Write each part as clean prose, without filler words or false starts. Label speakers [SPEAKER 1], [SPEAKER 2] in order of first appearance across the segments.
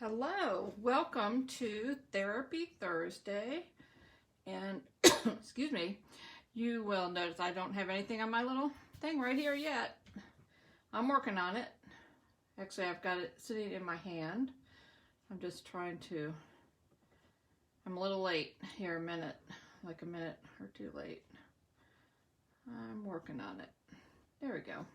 [SPEAKER 1] Hello, welcome to Therapy Thursday, and excuse me, you will notice I don't have anything on my little thing right here yet. I'm working on it. Actually, I've got it sitting in my hand. I'm just trying to, I'm a little late here, like a minute or two late. I'm working on it. There we go.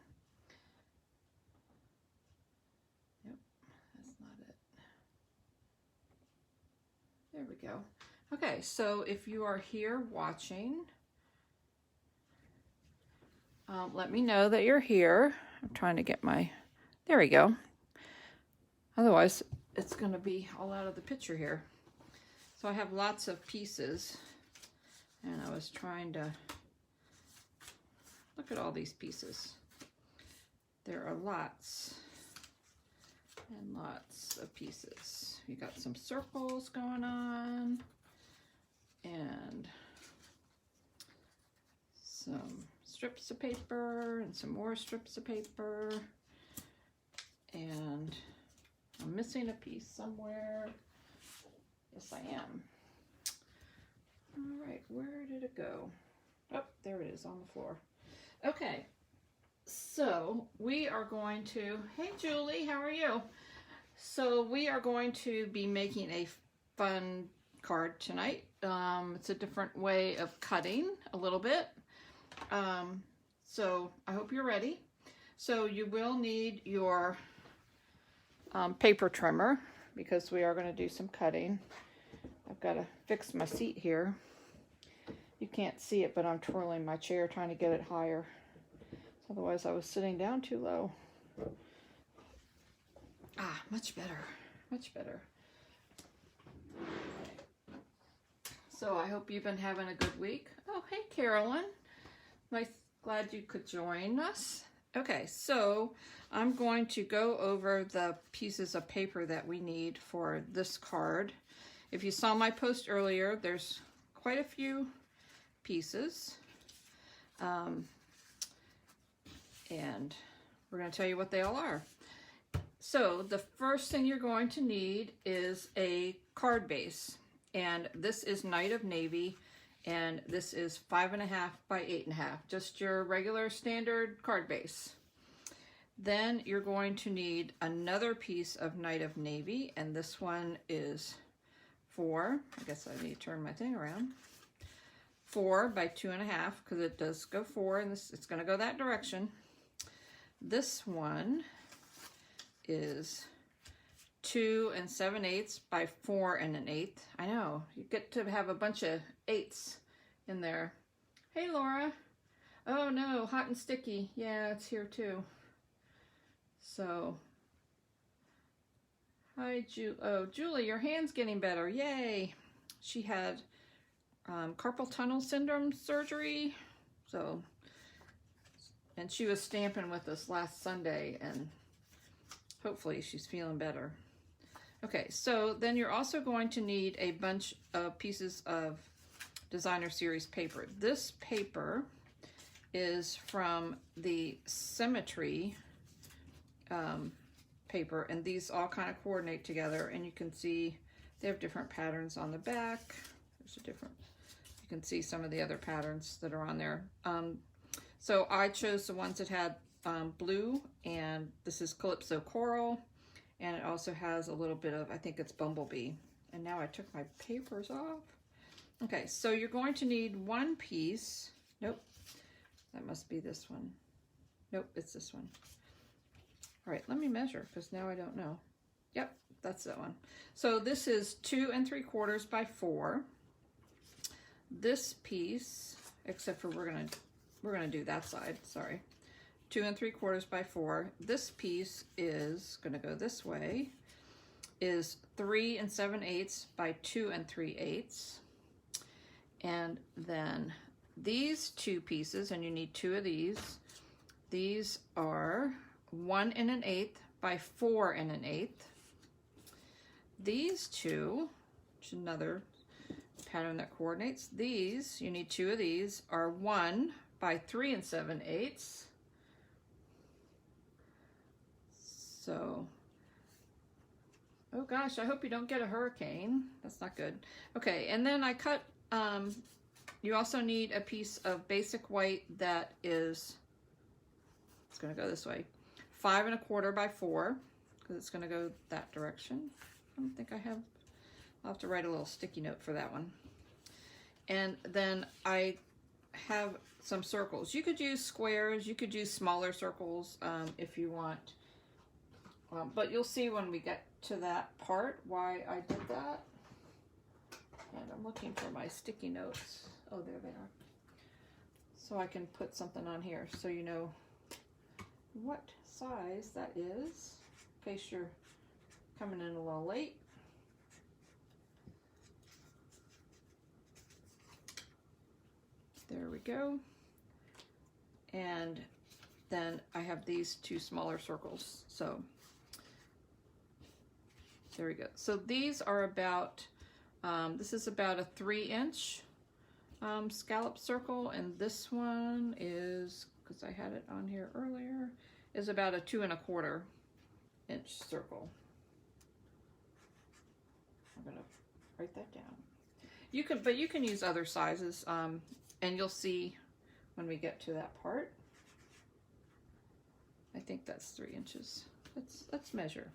[SPEAKER 1] There we go. Okay, so if you are here watching, let me know that you're here. I'm trying to get my, there we go. Otherwise, it's going to be all out of the picture here. So I have lots of pieces, and I was trying to look at all these pieces. There are lots and lots of pieces. You got some circles going on and some strips of paper and some more strips of paper, and I'm missing a piece somewhere. Yes, I am. All right, where did it go? Oh, there it is on the floor. Okay, so we are going to, hey Julie, how are you? So we are going to be making a fun card tonight. It's a different way of cutting a little bit. So I hope you're ready. So you will need your paper trimmer because we are going to do some cutting. I've got to fix my seat here. You can't see it, but I'm twirling my chair trying to get it higher. Otherwise I was sitting down too low. Ah, much better, much better. So I hope you've been having a good week. Oh, hey Carolyn. Nice, glad you could join us. Okay, so I'm going to go over the pieces of paper that we need for this card. If you saw my post earlier, there's quite a few pieces. And we're going to tell you what they all are. So the first thing you're going to need is a card base, and this is Night of Navy, and this is 5.5 by 8.5, just your regular standard card base. Then you're going to need another piece of Night of Navy, and this one is 4, I guess I need to turn my thing around, 4 by 2.5, because it does go 4, and this, it's going to go that direction. This one is 2 7/8 by 4 1/8. I know, you get to have a bunch of 8s in there. Hey Laura. Oh no, hot and sticky. Yeah, it's here too. So, hi Julie, your hand's getting better. Yay. She had carpal tunnel syndrome surgery. So, and she was stamping with us last Sunday, and hopefully she's feeling better. Okay, so then you're also going to need a bunch of pieces of designer series paper. This paper is from the Symmetry paper, and these all kind of coordinate together, and you can see they have different patterns on the back. There's a different, you can see some of the other patterns that are on there. So I chose the ones that had blue, and this is Calypso Coral, and it also has a little bit of, I think it's Bumblebee. And now I took my papers off. Okay, so you're going to need one piece. Nope, that must be this one. Nope, it's this one. All right, let me measure, because now I don't know. Yep, that's that one. So this is 2 3/4 by 4. This piece, except for we're gonna do that side, sorry. 2 3/4 by 4. This piece is gonna go this way, is 3 7/8 by 2 3/8. And then these two pieces, and you need 2 of these are 1 1/8 by 4 1/8. These two, which is another pattern that coordinates, these, you need 2 of these, are 1 by 3 7/8. So Oh gosh, I hope you don't get a hurricane. That's not good. Okay, and then I cut, you also need a piece of basic white that is, it's gonna go this way, 5 1/4 by 4, because it's gonna go that direction. I don't think I have, I'll have to write a little sticky note for that one. And then I have some circles. You could use squares, you could use smaller circles if you want. But you'll see when we get to that part why I did that. And I'm looking for my sticky notes. Oh, there they are. So I can put something on here so you know what size that is, in case you're coming in a little late. There we go. And then I have these 2 smaller circles. So there we go. So these are about, this is about a 3-inch scallop circle, and this one is, because I had it on here earlier, is about a 2 1/4 inch circle. I'm gonna write that down. You can, but you can use other sizes, and you'll see when we get to that part. I think that's 3 inches. Let's measure.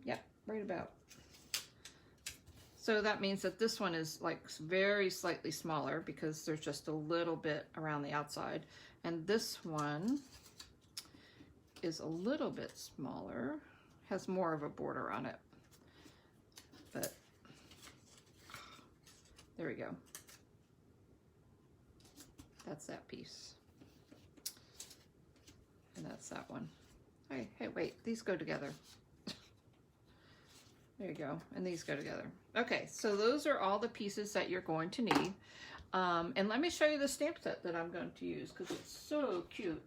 [SPEAKER 1] Yep, right about. So that means that this one is like very slightly smaller because there's just a little bit around the outside. And this one is a little bit smaller, has more of a border on it. But there we go. That's that piece. And that's that one. Hey, wait, these go together. There you go, and these go together. Okay, so those are all the pieces that you're going to need. And let me show you the stamp set that I'm going to use because it's so cute.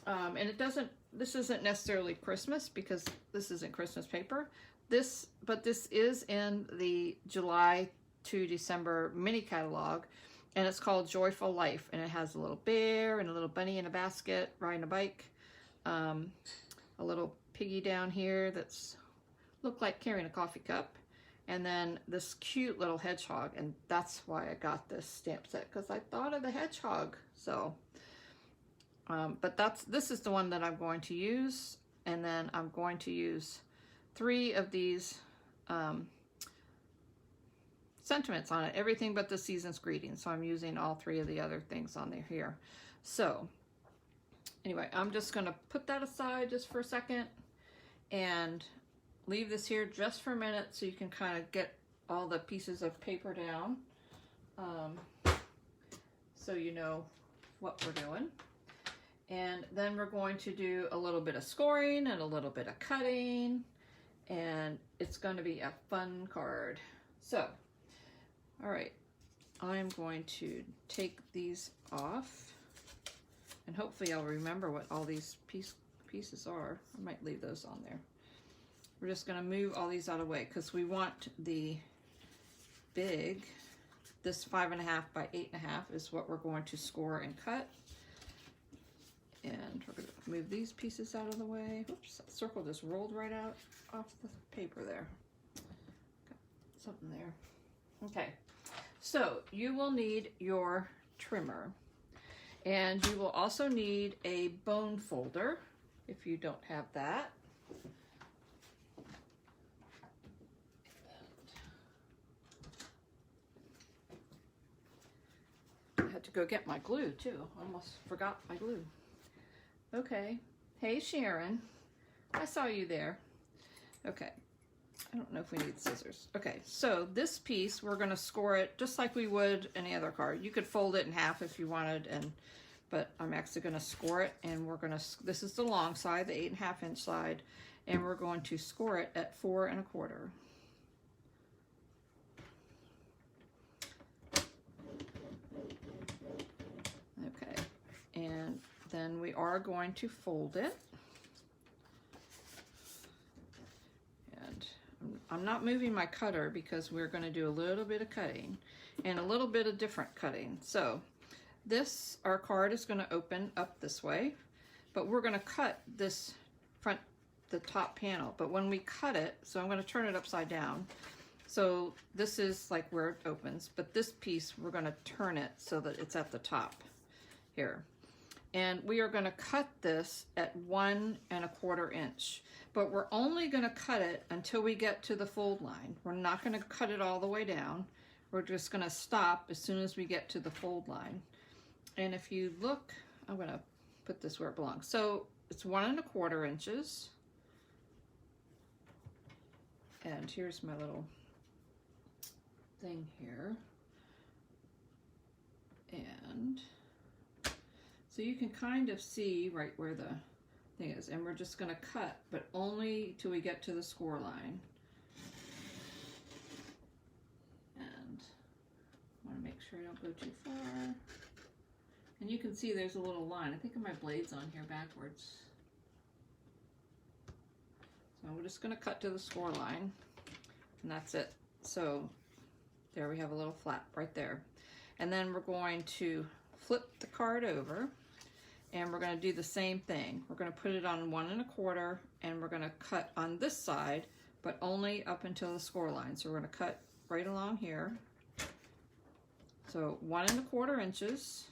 [SPEAKER 1] And it doesn't, this isn't necessarily Christmas because this isn't Christmas paper. But this is in the July to December mini catalog, and it's called Joyful Life, and it has a little bear and a little bunny in a basket riding a bike, a little piggy down here that's looked like carrying a coffee cup, and then this cute little hedgehog, and that's why I got this stamp set, because I thought of the hedgehog. So but this is the one that I'm going to use, and then I'm going to use 3 of these sentiments on it, everything but the season's greetings. So I'm using all 3 of the other things on there here. So anyway, I'm just gonna put that aside just for a second and leave this here just for a minute so you can kind of get all the pieces of paper down, so you know what we're doing. And then we're going to do a little bit of scoring and a little bit of cutting, and it's going to be a fun card. So, all right, I'm going to take these off, and hopefully I'll remember what all these pieces are. I might leave those on there. We're just going to move all these out of the way because we want the big, this 5 1/2 by 8 1/2 is what we're going to score and cut. And we're going to move these pieces out of the way. Oops, that circle just rolled right out off the paper there. Got something there. Okay, so you will need your trimmer, and you will also need a bone folder if you don't have that. I had to go get my glue too. Almost forgot my glue. Okay, hey Sharon, I saw you there. Okay, I don't know if we need scissors. Okay, so this piece, we're gonna score it just like we would any other card. You could fold it in half if you wanted, but I'm actually gonna score it, and we're gonna, this is the long side, the 8 1/2 inch side, and we're going to score it at 4 1/4. Okay, and then we are going to fold it. And I'm not moving my cutter because we're going to do a little bit of cutting and a little bit of different cutting. So our card is going to open up this way, but we're going to cut this front the top panel. But when we cut it, so I'm going to turn it upside down. So this is like where it opens, but this piece we're going to turn it so that it's at the top here. And we are going to cut this at 1 1/4 inch, but we're only going to cut it until we get to the fold line. We're not going to cut it all the way down. We're just going to stop as soon as we get to the fold line. And if you look, I'm going to put this where it belongs. So it's 1 1/4 inches. And here's my little thing here. And so you can kind of see right where the thing is. And we're just going to cut, but only till we get to the score line. And I want to make sure I don't go too far. And you can see there's a little line. I think my blade's on here backwards. So we're just going to cut to the score line, and that's it. So there we have a little flap right there. And then we're going to flip the card over, and we're going to do the same thing. We're going to put it on 1 1/4, and we're going to cut on this side, but only up until the score line. So we're going to cut right along here. So 1 1/4 inches,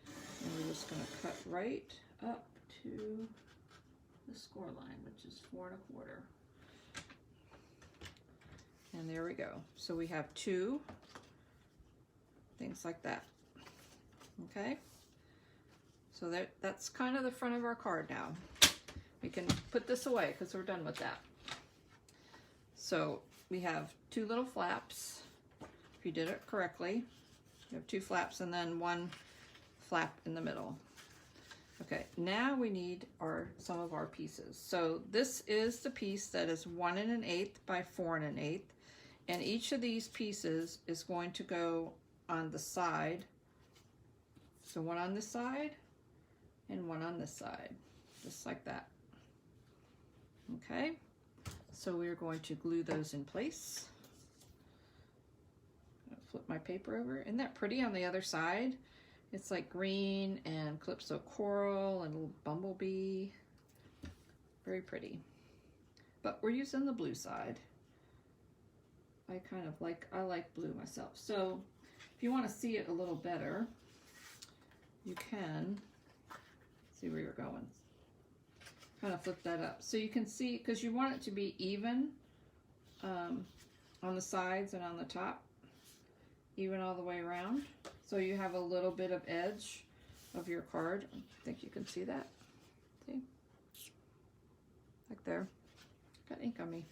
[SPEAKER 1] and we're just going to cut right up to the score line, which is 4 1/4. And there we go. So we have 2 things like that. Okay, so that's kind of the front of our card now. We can put this away because we're done with that. So we have 2 little flaps. If you did it correctly, you have 2 flaps and then 1 flap in the middle. Okay, now we need some of our pieces. So this is the piece that is 1 1/8 by 4 1/8, and each of these pieces is going to go on the side. So 1 on this side and 1 on this side, just like that. Okay, so we're going to glue those in place. Flip my paper over. Isn't that pretty on the other side? It's like green and calypso coral and a little bumblebee. Very pretty. But we're using the blue side. I like blue myself. So if you want to see it a little better, you can see where you're going. Kind of flip that up. So you can see, because you want it to be even on the sides and on the top, even all the way around. So you have a little bit of edge of your card. I think you can see that. See? Like there. Got ink on me.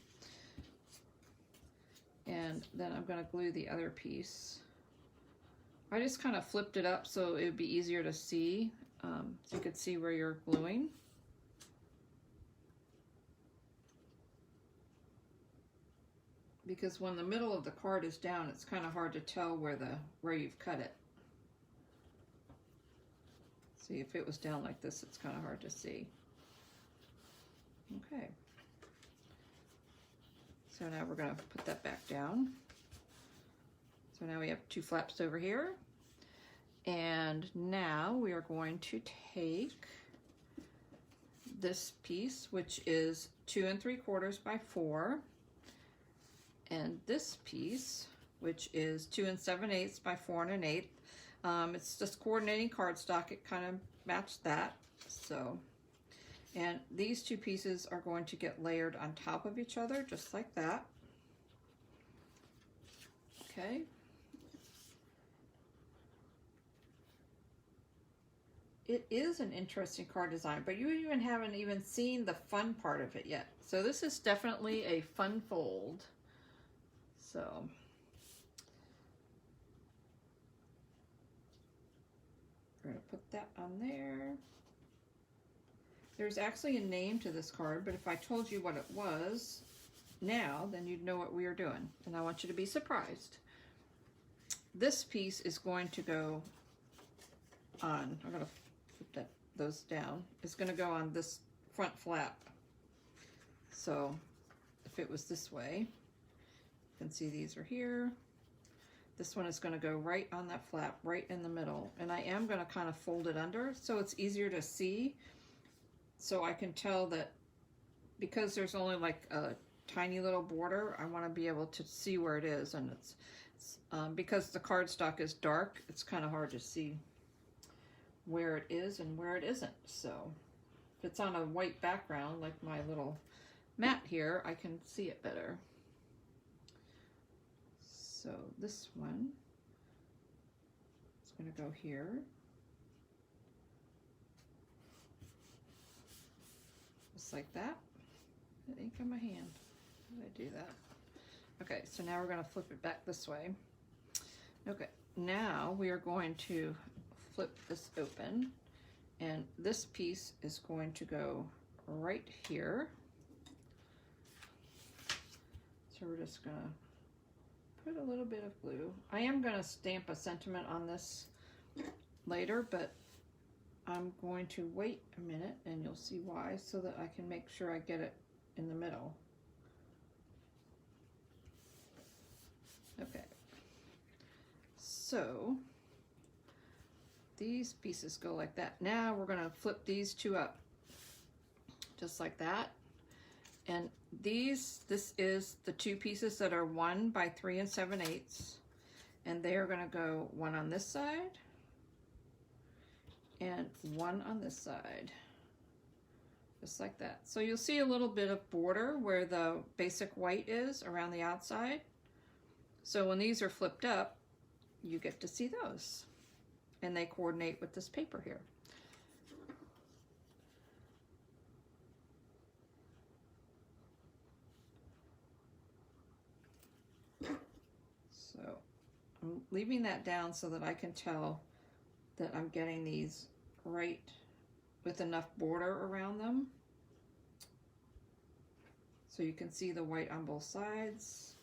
[SPEAKER 1] And then I'm going to glue the other piece. I just kind of flipped it up so it would be easier to see, so you could see where you're gluing. Because when the middle of the card is down, it's kind of hard to tell where you've cut it. See, if it was down like this, it's kind of hard to see. Okay. So now we're going to put that back down. So now we have 2 flaps over here. And now we are going to take this piece, which is 2 3/4 by 4. And this piece, which is 2 7/8 by 4 1/8. It's just coordinating cardstock. It kind of matched that. So, and these 2 pieces are going to get layered on top of each other, just like that. Okay. It is an interesting card design, but you haven't even seen the fun part of it yet. So this is definitely a fun fold. So we're going to put that on there. There's actually a name to this card, but if I told you what it was now, then you'd know what we are doing. And I want you to be surprised. This piece is going to go on, I'm going to flip those down. It's going to go on this front flap. So if it was this way, you can see these are here. This one is going to go right on that flap, right in the middle. And I am going to kind of fold it under so it's easier to see. So I can tell that because there's only like a tiny little border, I want to be able to see where it is, and it's because the cardstock is dark, it's kind of hard to see where it is and where it isn't. So if it's on a white background like my little mat here, I can see it better. So this one is going to go here. Just like that. The ink on my hand. How did I do that? Okay, so now we're going to flip it back this way. Okay, now we are going to flip this open, and this piece is going to go right here. So we're just going to put a little bit of glue. I am going to stamp a sentiment on this later, but I'm going to wait a minute and you'll see why, so that I can make sure I get it in the middle. Okay, so these pieces go like that. Now we're going to flip these two up just like that. And this is the two pieces that are 1 by 3 7/8, and they are going to go one on this side and one on this side, just like that. So you'll see a little bit of border where the basic white is around the outside. So when these are flipped up, you get to see those, and they coordinate with this paper here. So I'm leaving that down so that I can tell that I'm getting these right with enough border around them. So you can see the white on both sides,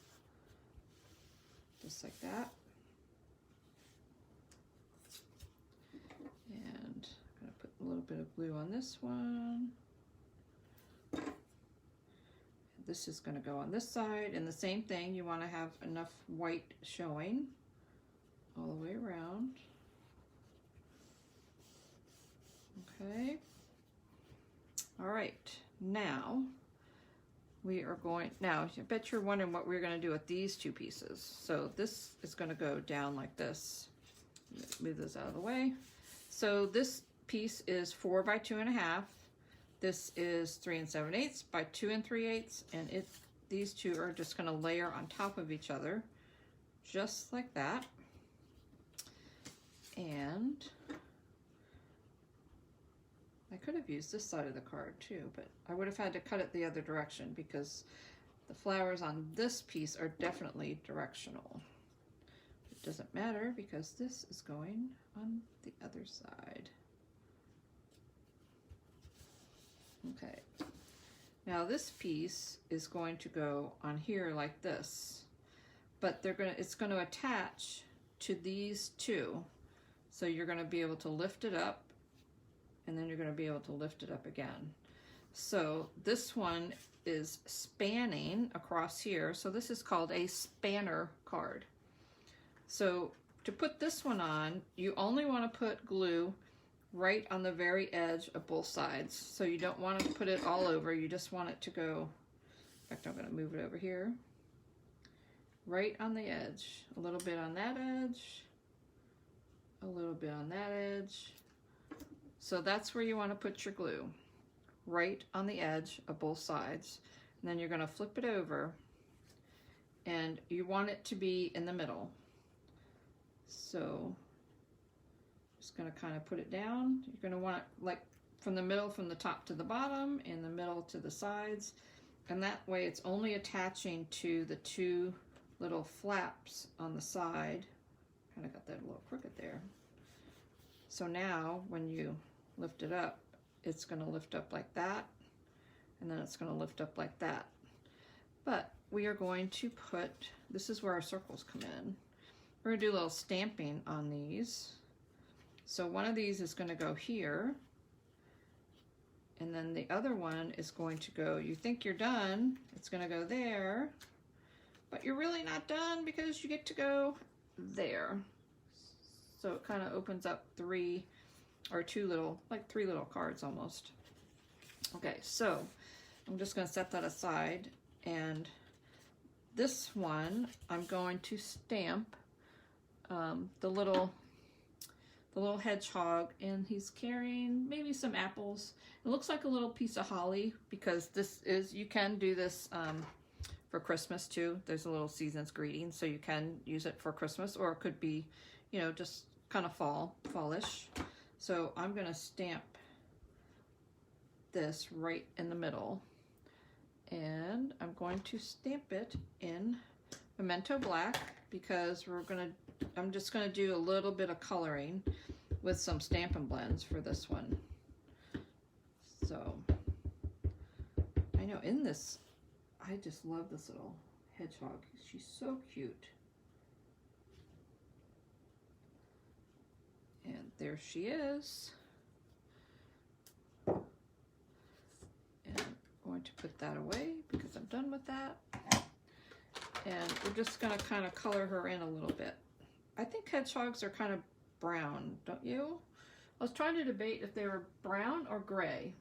[SPEAKER 1] just like that. And I'm going to put a little bit of glue on this one. This is going to go on this side, and the same thing, you want to have enough white showing all the way around. Okay. All right, now we are going, now I bet you're wondering what we're going to do with these two pieces. So this is going to go down like this. Move this out of the way. So this piece is 4 by 2.5. This is 3 7/8 by 2 3/8, and these two are just going to layer on top of each other, just like that. And I could have used this side of the card too, but I would have had to cut it the other direction because the flowers on this piece are definitely directional. It doesn't matter because this is going on the other side. Okay, now this piece is going to go on here like this, but it's going to attach to these two. So you're going to be able to lift it up, and then you're going to be able to lift it up again. So this one is spanning across here. So this is called a spanner card. So to put this one on, you only want to put glue right on the very edge of both sides. So you don't want to put it all over, you just want it to go, in fact I'm going to move it over here, right on the edge, a little bit on that edge, a little bit on that edge. So that's where you want to put your glue, right on the edge of both sides. And then you're going to flip it over, and you want it to be in the middle. So just going to kind of put it down. You're going to want it like from the middle, from the top to the bottom, and the middle to the sides. And that way it's only attaching to the two little flaps on the side. Kind of got that a little crooked there. So now when you lift it up, it's going to lift up like that, and then it's going to lift up like that. But we are going to put, this is where our circles come in. We're going to do a little stamping on these. So one of these is going to go here, and then the other one is going to go, you think you're done, it's going to go there, but you're really not done because you get to go there. So it kind of opens up three little cards almost. Okay, so I'm just going to set that aside, and this one I'm going to stamp the little hedgehog, and he's carrying maybe some apples. It looks like a little piece of holly, because this is, you can do this for Christmas too. There's a little season's greeting, so you can use it for Christmas, or it could be, you know, just kind of fallish. So I'm going to stamp this right in the middle, and I'm going to stamp it in Memento Black, because I'm just going to do a little bit of coloring with some Stampin' Blends for this one. So I know in this, I just love this little hedgehog. She's so cute. And there she is. And I'm going to put that away because I'm done with that. And we're just going to kind of color her in a little bit. I think hedgehogs are kind of brown, don't you? I was trying to debate if they were brown or gray.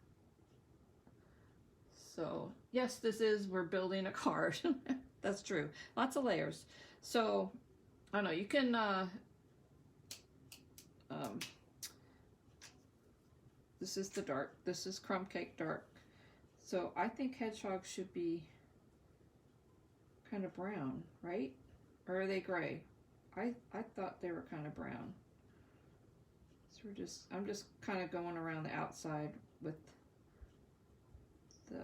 [SPEAKER 1] So yes, we're building a card. That's true. Lots of layers. So I don't know, you can this is the dark, this is Crumb Cake Dark. So I think hedgehogs should be kind of brown, right? Or are they gray? I thought they were kind of brown. So I'm just kind of going around the outside with the,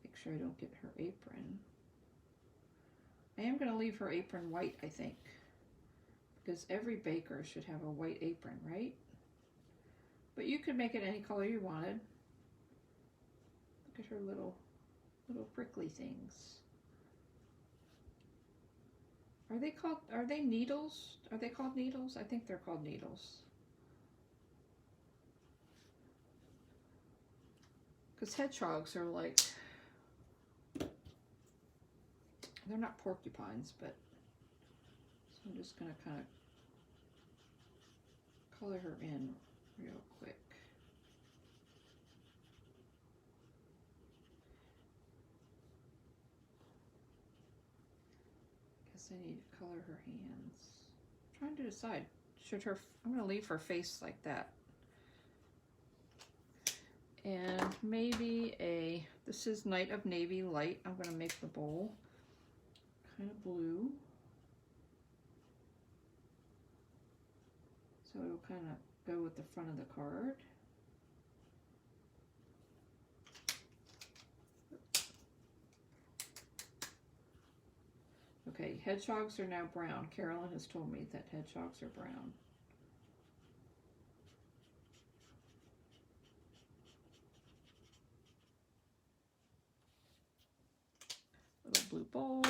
[SPEAKER 1] make sure I don't get her apron. I am going to leave her apron white, I think, because every baker should have a white apron, right? But you could make it any color you wanted. Look at her little prickly things. Are they needles? Are they called needles? I think they're called needles. Because hedgehogs are like, they're not porcupines, but, so I'm just going to kind of color her in real quick. I need to color her hands. I'm trying to decide. I'm going to leave her face like that. And maybe this is Night of Navy Light. I'm going to make the bowl kind of blue. So it'll kind of go with the front of the card. Okay, hedgehogs are now brown. Carolyn has told me that hedgehogs are brown. Little blue bowl.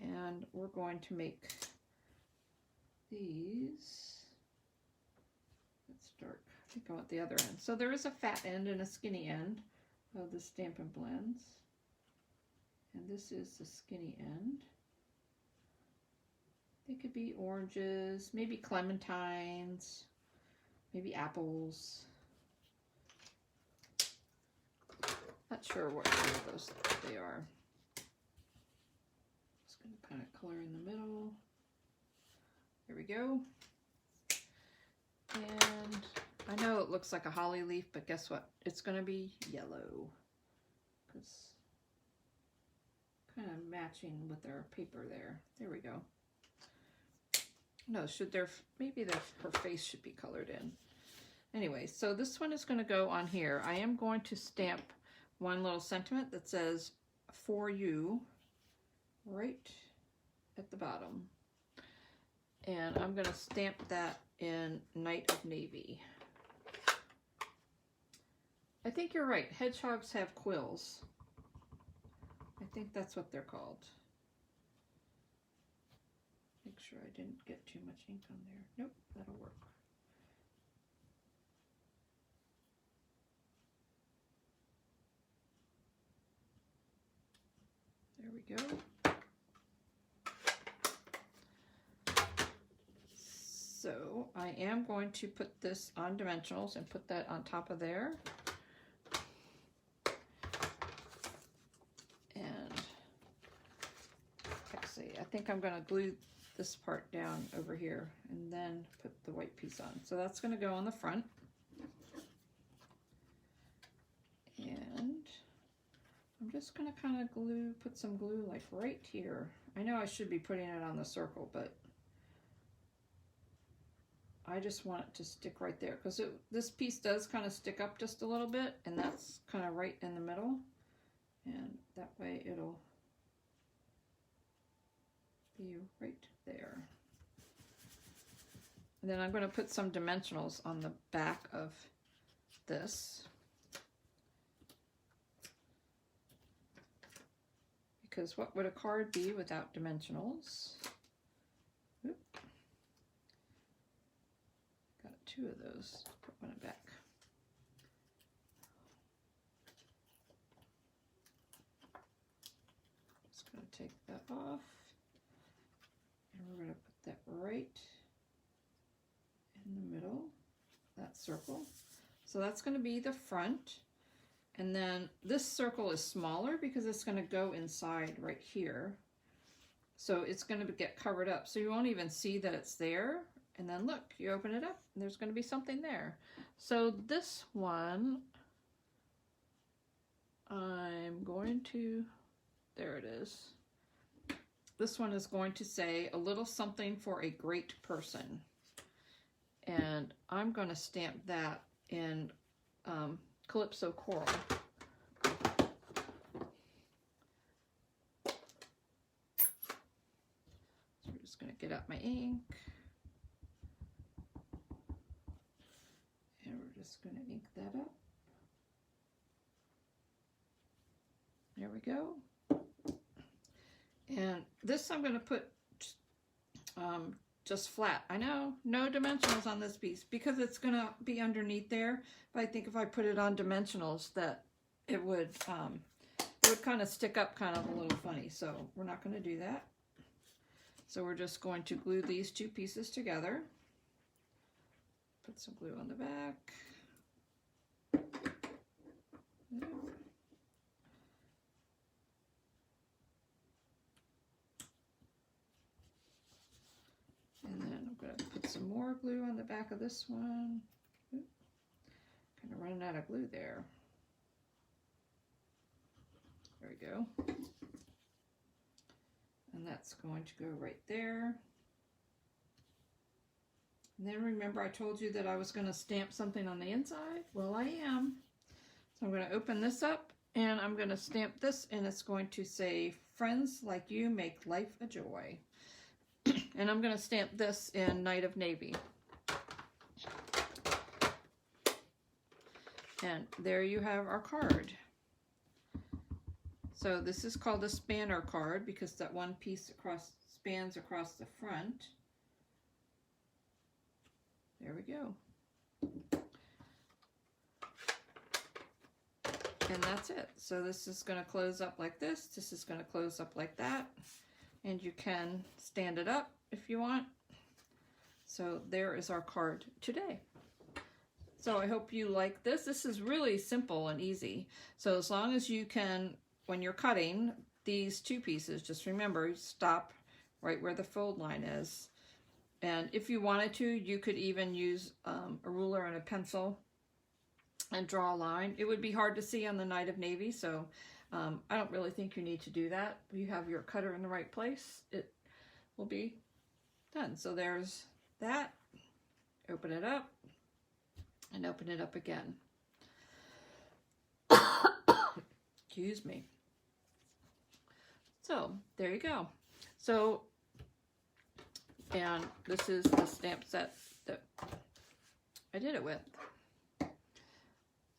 [SPEAKER 1] And we're going to make these. Let's start. I think I want the other end. So there is a fat end and a skinny end of the Stampin' Blends. And this is the skinny end. They could be oranges, maybe clementines, maybe apples. Not sure what of those they are. Just going to kind of color in the middle. There we go. And I know it looks like a holly leaf, but guess what? It's going to be yellow. Because kind of matching with our paper there. There we go. No, maybe her face should be colored in. Anyway, so this one is going to go on here. I am going to stamp one little sentiment that says, "For you," right at the bottom. And I'm going to stamp that in Night of Navy. I think you're right. Hedgehogs have quills. I think that's what they're called. Make sure I didn't get too much ink on there. Nope, that'll work. There we go. So I am going to put this on dimensionals and put that on top of there. And actually, I think I'm going to glue this part down over here and then put the white piece on. So that's going to go on the front. And I'm just going to kind of put some glue like right here. I know I should be putting it on the circle, but I just want it to stick right there because this piece does kind of stick up just a little bit, and that's kind of right in the middle, and that way it'll be right there. And then I'm going to put some dimensionals on the back of this, because what would a card be without dimensionals? Oop. Got two of those. Put one back. Just going to take that off, and we're going to put that right in the middle, that circle. So that's going to be the front. And then this circle is smaller because it's going to go inside right here. So it's going to get covered up. So you won't even see that it's there. And then look, you open it up and there's going to be something there. So this one, I'm going to, there it is. This one is going to say a little something for a great person. And I'm going to stamp that in Calypso Coral. So we're just going to get out my ink. And we're just going to ink that up. There we go. And this I'm going to put just flat. I know, no dimensionals on this piece because it's going to be underneath there. But I think if I put it on dimensionals that it would kind of stick up kind of a little funny. So we're not going to do that. So we're just going to glue these two pieces together. Put some glue on the back. There. And then I'm going to put some more glue on the back of this one. Kind of running out of glue there. There we go. And that's going to go right there. And then remember I told you that I was going to stamp something on the inside? Well, I am. So I'm going to open this up and I'm going to stamp this, and it's going to say, "Friends like you make life a joy." And I'm going to stamp this in Night of Navy. And there you have our card. So this is called a spanner card because that one piece spans across the front. There we go. And that's it. So this is going to close up like this. This is going to close up like that. And you can stand it up if you want. So there is our card today. So I hope you like this. This is really simple and easy. So as long as you can, when you're cutting these two pieces, just remember, stop right where the fold line is. And if you wanted to, you could even use a ruler and a pencil and draw a line. It would be hard to see on the Night of Navy, so I don't really think you need to do that. If you have your cutter in the right place, it will be done. So there's that. Open it up and open it up again. Excuse me. So there you go. So, and this is the stamp set that I did it with.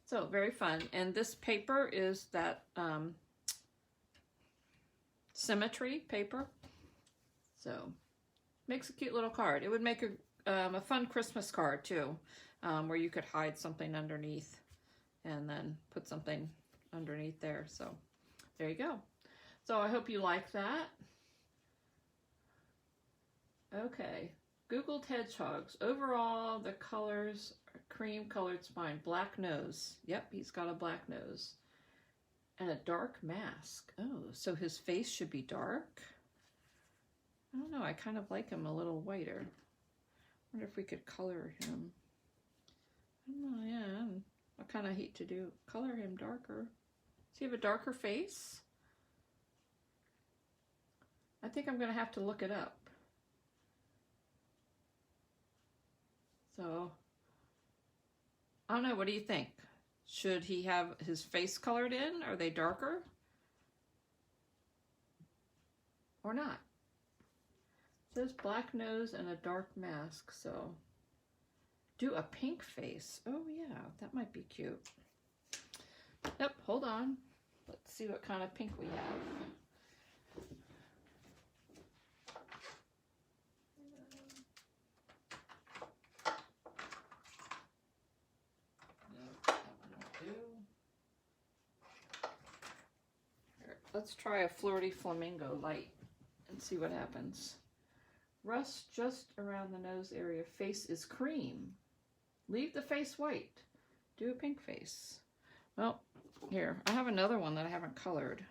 [SPEAKER 1] So very fun. And this paper is that Symmetry paper. So makes a cute little card. It would make a fun Christmas card too, where you could hide something underneath and then put something underneath there. So there you go. So I hope you like that. Okay. Good. Googled hedgehogs. Overall, the colors are cream colored spine, black nose. Yep, he's got a black nose. And a dark mask. Oh, so his face should be dark? I don't know, I kind of like him a little whiter. I wonder if we could color him. I don't know, yeah, I kind of hate to color him darker. Does he have a darker face? I think I'm going to have to look it up. So, I don't know, what do you think? Should he have his face colored in? Are they darker? Or not? It says black nose and a dark mask, so do a pink face. Oh yeah, that might be cute. Yep, hold on. Let's see what kind of pink we have. Let's try a Flirty Flamingo light and see what happens. Rust just around the nose area. Face is cream. Leave the face white. Do a pink face. Well, here, I have another one that I haven't colored.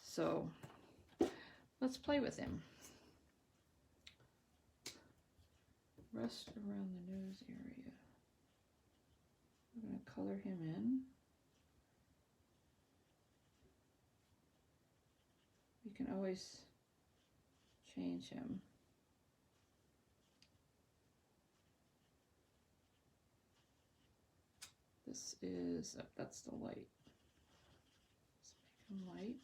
[SPEAKER 1] So, let's play with him. Rust around the nose area. We're going to color him in. You can always change him. This is, oh, that's the light. Let's make him light.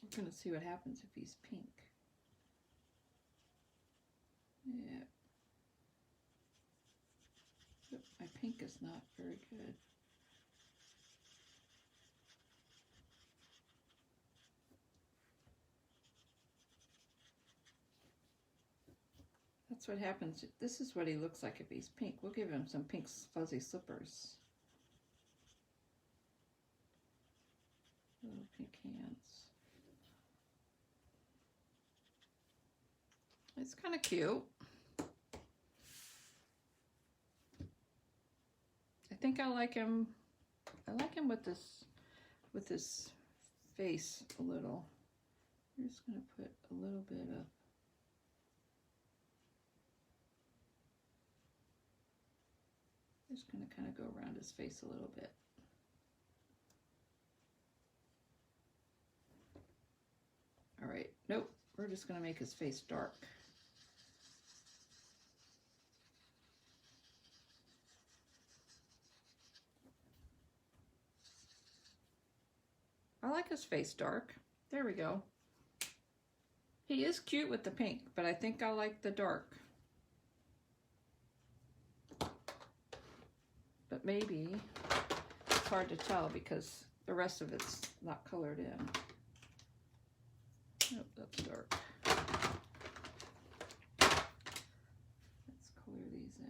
[SPEAKER 1] We're going to see what happens if he's pink. Yeah. My pink is not very good. That's what happens. This is what he looks like if he's pink. We'll give him some pink fuzzy slippers. Little pink hands. It's kind of cute. I think I like him. I like him with this face a little. I'm just going to put a little bit of just going to kind of go around his face a little bit. All right, nope, we're just going to make his face dark. I like his face dark. There we go. He is cute with the pink, but I think I like the dark. But maybe it's hard to tell because the rest of it's not colored in. Nope, that's dark. Let's color these in.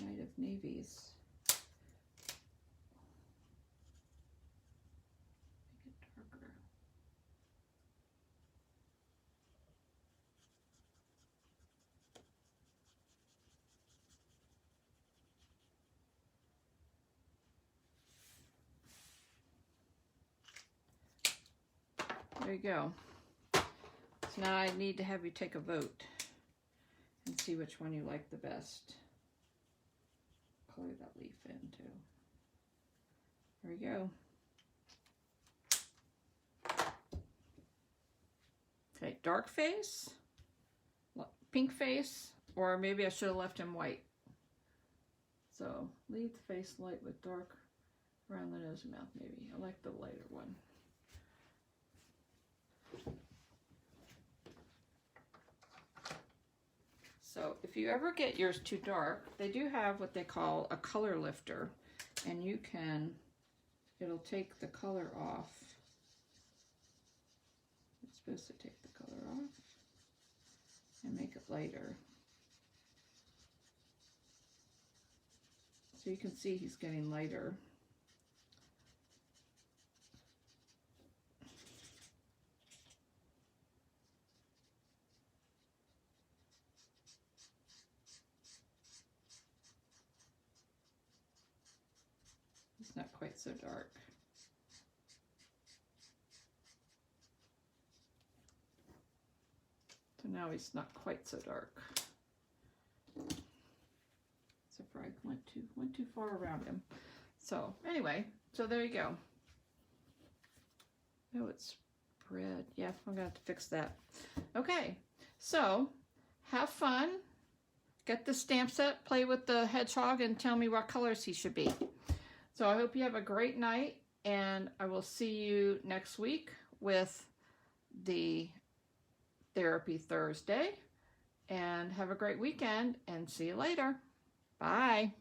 [SPEAKER 1] Night of Navies. Make it darker. There you go. So now I need to have you take a vote and see which one you like the best. Color that leaf in too. There we go. Okay, dark face, pink face, or maybe I should have left him white. So leave the face light with dark around the nose and mouth maybe. I like the lighter one. So if you ever get yours too dark, they do have what they call a color lifter, and you can, it'll take the color off. It's supposed to take the color off and make it lighter. So you can see he's getting lighter. It's not quite so dark. So now he's not quite so dark. So I went too far around him. So anyway, so there you go. Oh, it's red. Yeah, I'm gonna have to fix that. Okay, so have fun. Get the stamp set, play with the hedgehog, and tell me what colors he should be. So I hope you have a great night, and I will see you next week with the Therapy Thursday. And have a great weekend, and see you later. Bye.